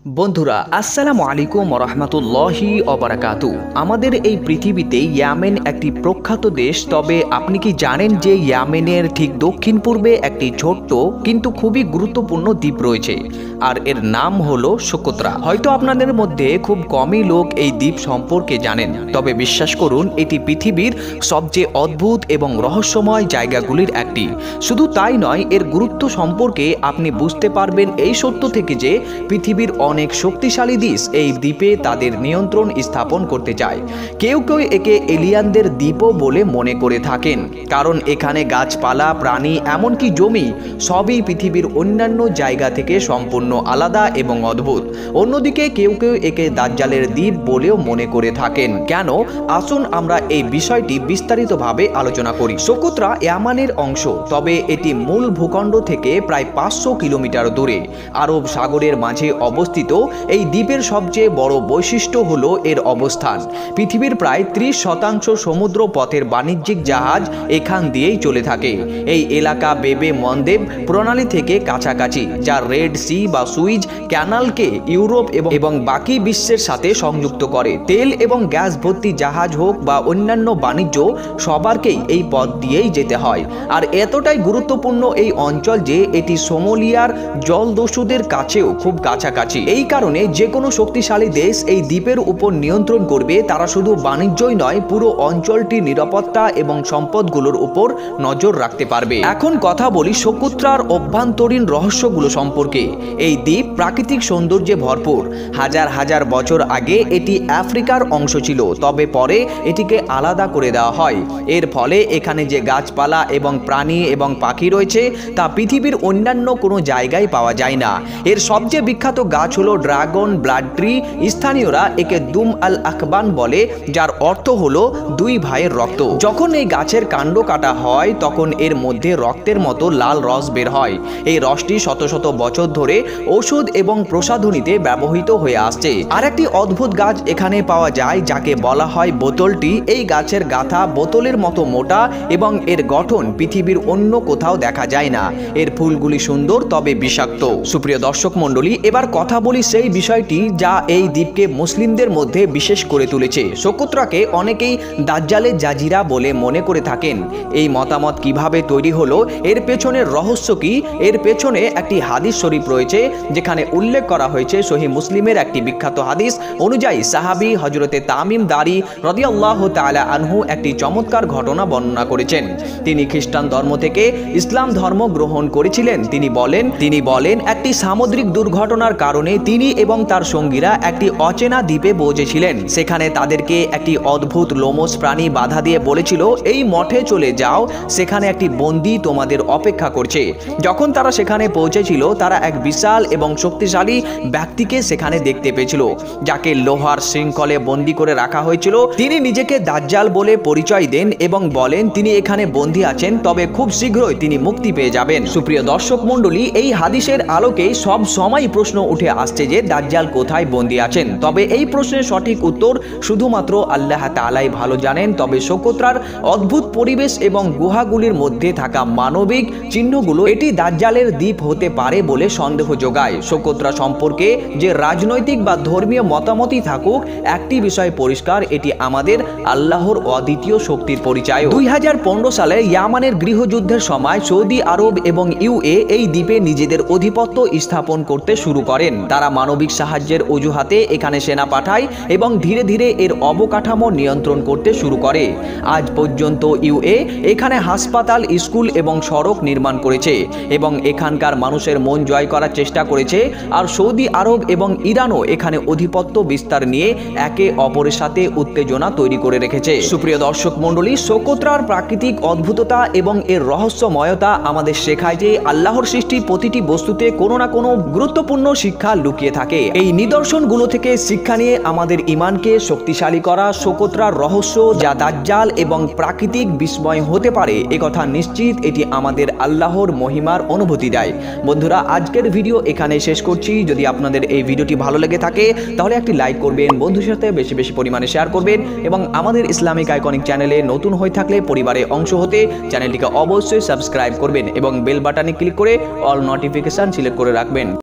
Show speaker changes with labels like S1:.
S1: বন্ধুরা আসসালামু আলাইকুম ওয়া রাহমাতুল্লাহি ওয়া বারাকাতু। আমাদের এই পৃথিবীতে ইয়েমেন একটি প্রখ্যাত দেশ। তবে আপনি কি জানেন যে ইয়েমেনের ঠিক দক্ষিণ পূর্বে একটি ছোট্ট কিন্তু খুবই গুরুত্বপূর্ণ দ্বীপ রয়েছে, আর এর নাম হলো সোকোত্রা। হয়তো আপনাদের মধ্যে খুব কমই লোক এই দ্বীপ সম্পর্কে জানেন, তবে বিশ্বাস করুন এটি পৃথিবীর সবচেয়ে অদ্ভুত এবং রহস্যময় জায়গাগুলির একটি। শুধু তাই নয়, এর গুরুত্ব সম্পর্কে আপনি বুঝতে পারবেন এই সত্য থেকে যে পৃথিবীর অনেক শক্তিশালী দেশ এই দ্বীপে তাদের নিয়ন্ত্রণ স্থাপন করতে চায়। কেউ কেউ একে এলিয়ানদের দ্বীপও বলে মনে করে থাকেন, কারণ এখানে গাছপালা, প্রাণী, এমনকি জমি সবই পৃথিবীর অন্যান্য জায়গা থেকে সম্পূর্ণ আলাদা এবং অদ্ভুত। অন্যদিকে কেউ কেউ একে দাজ্জালের দ্বীপ বলেও মনে করে থাকেন। কেন? আসুন আমরা এই বিষয়টি বিস্তারিতভাবে আলোচনা করি। সোকোত্রা ইয়েমেনের অংশ, তবে এটি মূল ভূখণ্ড থেকে প্রায় 500 কিলোমিটার দূরে আরব সাগরের মাঝে অবস্থিত। এই দ্বীপের সবচেয়ে বড় বৈশিষ্ট্য হলো এর অবস্থান। পৃথিবীর প্রায় 30% সমুদ্র পথের বাণিজ্যিক জাহাজ এখান দিয়েই চলে থাকে। এই এলাকা বেবে মন্দেব প্রণালী থেকে কাছাকাছি, যা রেড সি বা সুইজ ক্যানালকে ইউরোপ এবং বাকি বিশ্বের সাথে সংযুক্ত করে। তেল এবং গ্যাস ভর্তি জাহাজ হোক বা অন্যান্য বাণিজ্য, সবারকেই এই পথ দিয়েই যেতে হয়। আর এতটাই গুরুত্বপূর্ণ এই অঞ্চল যে এটি সোমালিয়ার জলদস্যুদের কাছেও খুব কাছাকাছি। এই কারণে যে কোনো শক্তিশালী দেশ এই দ্বীপের উপর নিয়ন্ত্রণ করবে। তারা শুধু বাণিজ্যই নয়, পুরো অঞ্চলটির নিরাপত্তা এবং সম্পদগুলোর উপর নজর রাখতে পারবে। এখন কথা বলি সোকোত্রার অভ্যন্তরীণ রহস্যগুলো সম্পর্কে। এই দ্বীপ প্রাকৃতিক সৌন্দর্যে ভরপুর। হাজার হাজার বছর আগে এটি আফ্রিকার অংশ ছিল, তবে পরে এটিকে আলাদা করে দেওয়া হয়। এর ফলে এখানে যে গাছপালা এবং প্রাণী এবং পাখি রয়েছে তা পৃথিবীর অন্যান্য কোনো জায়গায় পাওয়া যায় না। এর সবচেয়ে বিখ্যাত গাছ হলো ড্রাগন ব্লাড ট্রি। স্থানীয়রা একে দুম আল আখবান বলে, যার অর্থ হলো দুই ভাইয়ের রক্ত। যখন এই গাছের কাণ্ড কাটা হয় তখন এর মধ্যে রক্তের মতো লাল রস বের হয়। এই রসটি শত শত বছর ধরে ওষুধ এবং প্রসাধনীতে ব্যবহৃত হয়ে আসছে। আর একটি অদ্ভুত গাছ এখানে পাওয়া যায় যাকে বলা হয় বোতলটি। এই গাছের গাথা বোতলের মতো মোটা এবং এর গঠন পৃথিবীর অন্য কোথাও দেখা যায় না। এর ফুলগুলি সুন্দর তবে বিষাক্ত। সুপ্রিয় দর্শক মণ্ডলী, এবার কথা বলি সেই বিষয়টি যা এই দ্বীপকে মুসলিমদের মধ্যে বিশেষ করে তুলেছে। সোকোত্রাকে অনেকেই দাজ্জালের জাজিরা বলে মনে করে থাকেন। এই মতামত কিভাবে তৈরি হলো, এর পেছনের রহস্য কি? এর পেছনে একটি হাদিস শরীফ রয়েছে যেখানে উল্লেখ করা হয়েছে। সহিহ মুসলিমের একটি বিখ্যাত হাদিস অনুযায়ী সাহাবী হযরতে তামিম দারি রাদিয়াল্লাহু তাআলা আনহু একটি চমৎকার ঘটনা বর্ণনা করেছেন। তিনি খ্রিস্টান ধর্ম থেকে ইসলাম ধর্ম গ্রহণ করেছিলেন। তিনি বলেন একটি সামুদ্রিক দুর্ঘটনার কারণে তিনি এবং তার সঙ্গীরা একটি অচেনা দ্বীপে পৌঁছেছিলেন। সেখানে তাদেরকে একটি অদ্ভুত লোমশ প্রাণী বাধা দিয়ে বলেছিল, এই মঠে চলে যাও, সেখানে একটি বন্দী তোমাদের অপেক্ষা করছে। যখন তারা সেখানে পৌঁছেছিল তারা এক বিশাল এবং শক্তিশালী ব্যক্তিকে সেখানে দেখতে পেয়েছিল, যাকে লোহার শৃঙ্খলে বন্দী করে রাখা হয়েছিল। তিনি নিজেকে দাজ্জাল বলে পরিচয় দেন এবং বলেন তিনি এখানে বন্দী আছেন, তবে খুব শীঘ্রই তিনি মুক্তি পেয়ে যাবেন। সুপ্রিয় দর্শক মণ্ডলী, এই হাদিসের আলোকে সব সময় প্রশ্ন উঠে আসছে যে দাজ্জাল কোথায় বন্দী আছেন। তবে এই প্রশ্নের সঠিক উত্তর শুধুমাত্র আল্লাহ তাআলাই ভালো জানেন। তবে সোকোত্রার অদ্ভুত পরিবেশ এবং গুহাগুলির মধ্যে থাকা মানবিক চিহ্নগুলো এটি দাজ্জালের দ্বীপ হতে পারে বলে সন্দেহ যোগায়। সোকোত্রা সম্পর্কে যে রাজনৈতিক বা ধর্মীয় মতামতই থাকুক, একটি বিষয় পরিষ্কার, এটি আমাদের আল্লাহর অদ্বিতীয় শক্তির পরিচয়। 2015 সালে ইয়েমেনের গৃহযুদ্ধের সময় সৌদি আরব এবং ইউএ এই দ্বীপে নিজেদের আধিপত্য স্থাপন করতে শুরু করেন। তারা মানবিক সাহায্যের অজুহাতে এখানে সেনা পাঠায় এবং ধীরে ধীরে এর অবকাঠামো নিয়ন্ত্রণ করতে শুরু করে। আজ পর্যন্ত ইউএ এখানে হাসপাতাল, স্কুল এবং সড়ক নির্মাণ করেছে এবং এখানকার মানুষের মন জয় করার চেষ্টা করেছে। আর সৌদি আরব এবং ইরানও এখানে আধিপত্য বিস্তার নিয়ে একে অপরের সাথে উত্তেজনা তৈরি করে রেখেছে। সুপ্রিয় দর্শক মণ্ডলী, সোকোত্রার প্রাকৃতিক অদ্ভুততা এবং এর রহস্যময়তা আমাদের শেখায় যে আল্লাহর সৃষ্টি প্রতিটি বস্তুতে কোনো না কোনো গুরুত্বপূর্ণ শিক্ষা লুকিয়ে থাকে। এই নিদর্শনগুলো থেকে শিক্ষা নিয়ে আমাদের ঈমানকে শক্তিশালী করা। সোকোত্রার রহস্য যা দাজ্জাল এবং প্রাকৃতিক বিস্ময় হতে পারে একথা নিশ্চিত, এটি আমাদের আল্লাহর মহিমার অনুভূতি দেয়। বন্ধুরা, আজকের ভিডিও এখানে শেষ করছি। যদি আপনাদের এই ভিডিওটি ভালো লেগে থাকে তাহলে একটি লাইক করবেন, বন্ধুদের সাথে বেশি বেশি পরিমাণে শেয়ার করবেন এবং আমাদের ইসলামিক আইকনিক চ্যানেলে নতুন হয়ে থাকলে পরিবারে অংশ হতে চ্যানেলটিকে অবশ্যই সাবস্ক্রাইব করবেন এবং বেল বাটনে ক্লিক করে অল নোটিফিকেশন সিলেক্ট করে রাখবেন।